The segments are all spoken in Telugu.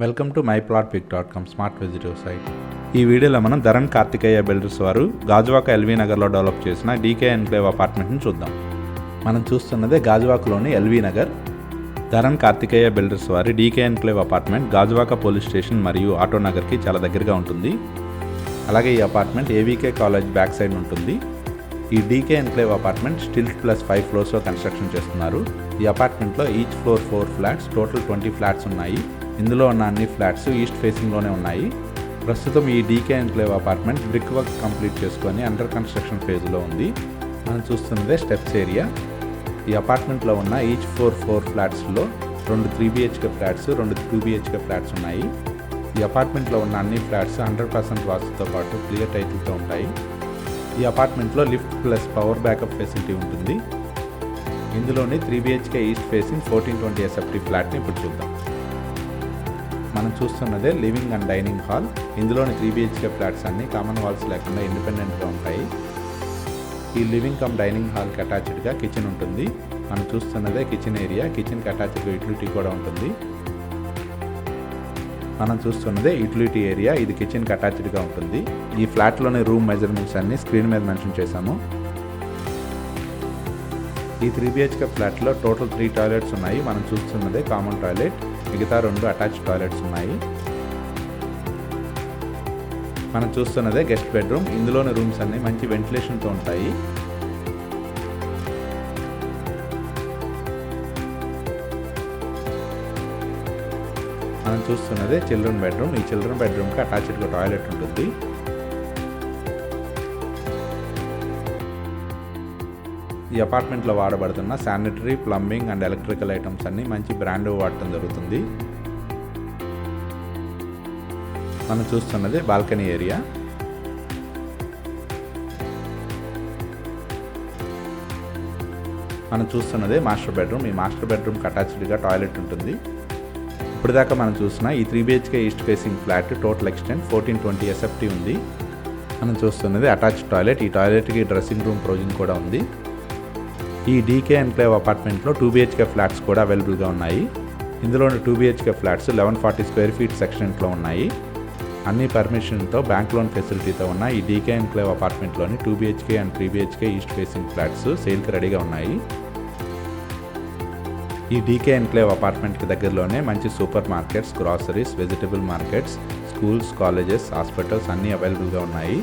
వెల్కమ్ టు myplotpic.com స్మార్ట్ విజిటివ్ సైట్. ఈ వీడియోలో మనం ధరణ్ కార్తికేయ బిల్డర్స్ వారు గాజువాక ఎల్వీ నగర్లో డెవలప్ చేసిన డీకే ఎన్క్లేవ్ అపార్ట్మెంట్ని చూద్దాం. మనం చూస్తున్నదే గాజువాకలోని ఎల్వీ నగర్. ధరణ్ కార్తికేయ బిల్డర్స్ వారి D K enclave apartment Gajuwaka police station మరియు ఆటో నగర్కి చాలా దగ్గరగా ఉంటుంది. అలాగే ఈ apartment A V K college back side ఉంటుంది. ఈ DK enclave apartment stilt plus 5 ఫ్లోర్స్లో కన్స్ట్రక్షన్ చేస్తున్నారు. ఈ అపార్ట్మెంట్లో each floor 4 flats, total 20 flats ఉన్నాయి. ఇందులో ఉన్న అన్ని ఫ్లాట్స్ ఈస్ట్ ఫేసింగ్లోనే ఉన్నాయి. ప్రస్తుతం ఈ DK enclave apartment brick work complete చేసుకొని అండర్ కన్స్ట్రక్షన్ ఫేజ్లో ఉంది. మనం చూస్తున్నదే స్టెప్స్ ఏరియా. ఈ అపార్ట్మెంట్లో ఉన్న ఈచ్ 4 ఫ్లాట్స్లో 2 3 BHK ఫ్లాట్స్, 2 2 BHK ఫ్లాట్స్ ఉన్నాయి. ఈ అపార్ట్మెంట్లో ఉన్న అన్ని ఫ్లాట్స్ 100% వాస్తుతో పాటు క్లియర్ టైటిల్తో ఉంటాయి. ఈ అపార్ట్మెంట్లో lift plus power backup facility ఉంటుంది. ఇందులోని 3 BHK ఈస్ట్ ఫేసింగ్ 1420 SFT ఫ్లాట్ని ఇప్పుడు చూద్దాం. మనం చూస్తున్నదే లివింగ్ అండ్ డైనింగ్ హాల్. ఇందులోని 3 BHK ఫ్లాట్స్ అన్ని కామన్ వాల్స్ లేకుండా ఇండిపెండెంట్గా ఉంటాయి. ఈ లివింగ్ కమ్ డైనింగ్ హాల్కి అటాచ్డ్గా కిచెన్ ఉంటుంది. మనం చూస్తున్నదే కిచెన్ ఏరియా. కిచెన్కి అటాచ్డ్గా యూటిలిటీ కూడా ఉంటుంది. మనం చూస్తున్నదే యూటిలిటీ ఏరియా. ఇది కిచెన్కి అటాచ్డ్గా ఉంటుంది. ఈ ఫ్లాట్లోని రూమ్ మెజర్మెంట్స్ అన్ని స్క్రీన్ మీద మెన్షన్ చేశాము. ఈ 3 BHK ఫ్లాట్లో టోటల్ 3 టాయిలెట్స్ ఉన్నాయి. మనం చూస్తున్నదే కామన్ టాయిలెట్, మిగతా 2 అటాచ్డ్ టాయిలెట్స్ ఉన్నాయి. మనం చూస్తున్నదే గెస్ట్ బెడ్రూమ్. ఇందులోని రూమ్స్ అన్ని మంచి వెంటిలేషన్తో ఉంటాయి. మనం చూస్తున్నదే చిల్డ్రన్ బెడ్రూమ్. ఈ చిల్డ్రన్ బెడ్రూమ్కి అటాచ్డ్గా టాయిలెట్ ఉంటుంది. ఈ అపార్ట్మెంట్లో వాడబడుతున్న sanitary, plumbing and electrical items అన్ని మంచి బ్రాండ్ వాడటం జరుగుతుంది. మనం చూస్తున్నది బాల్కనీ ఏరియా. మనం చూస్తున్నదే మాస్టర్ బెడ్రూమ్. ఈ మాస్టర్ బెడ్రూమ్కి అటాచ్డ్గా టాయిలెట్ ఉంటుంది. ఇప్పుడు దాకా మనం చూసిన ఈ 3 BHK east facing flat total extent 1420 SFT ఉంది. మనం చూస్తున్నది అటాచ్డ్ టాయిలెట్. ఈ టాయిలెట్కి డ్రెస్సింగ్ రూమ్ ప్రొవిజన్ కూడా ఉంది. ఈ డీకే ఎన్క్లేవ్ అపార్ట్మెంట్లో 2 BHK ఫ్లాట్స్ కూడా అవైలబుల్గా ఉన్నాయి. ఇందులోని 2 BHK ఫ్లాట్స్ 1140 స్క్వేర్ ఫీట్ సెక్షన్లో ఉన్నాయి. అన్ని పర్మిషన్తో బ్యాంక్ లోన్ ఫెసిలిటీతో ఉన్న ఈ డీకే ఎన్క్లేవ్ అపార్ట్మెంట్లోని 2 BHK and 3 BHK east facing flats సేల్కి రెడీగా ఉన్నాయి. ఈ డీకే ఎన్క్లేవ్ అపార్ట్మెంట్కి దగ్గరలోనే మంచి super markets, groceries, vegetable markets, schools, colleges, hospitals అన్నీ అవైలబుల్గా ఉన్నాయి.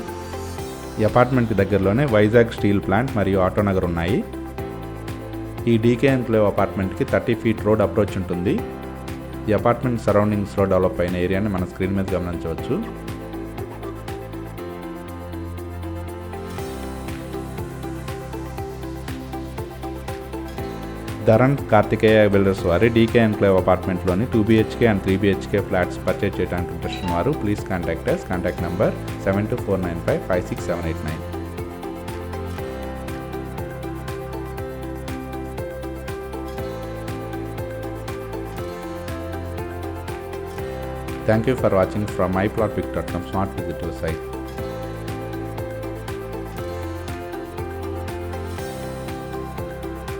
ఈ అపార్ట్మెంట్కి దగ్గరలోనే వైజాగ్ స్టీల్ ప్లాంట్ మరియు ఆటో నగర్ ఉన్నాయి. ఈ డీకే ఎన్క్లేవ్ అపార్ట్మెంట్కి 30 ఫీట్ రోడ్ అప్రోచ్ ఉంటుంది. ఈ అపార్ట్మెంట్ సరౌండింగ్స్లో డెవలప్ అయిన ఏరియాని మన స్క్రీన్ మీద గమనించవచ్చు. ధరణ్ కార్తికేయ బిల్డర్స్ వారి డీకే ఎన్క్లేవ్ అపార్ట్మెంట్లోని 2 BHK and 3 BHK flats purchase చేయడానికి ఇంట్రెస్ట్ ఉన్నవారు please contact us. Contact number 7249556789. Thank you for watching from myplotpic.com smart visitor site.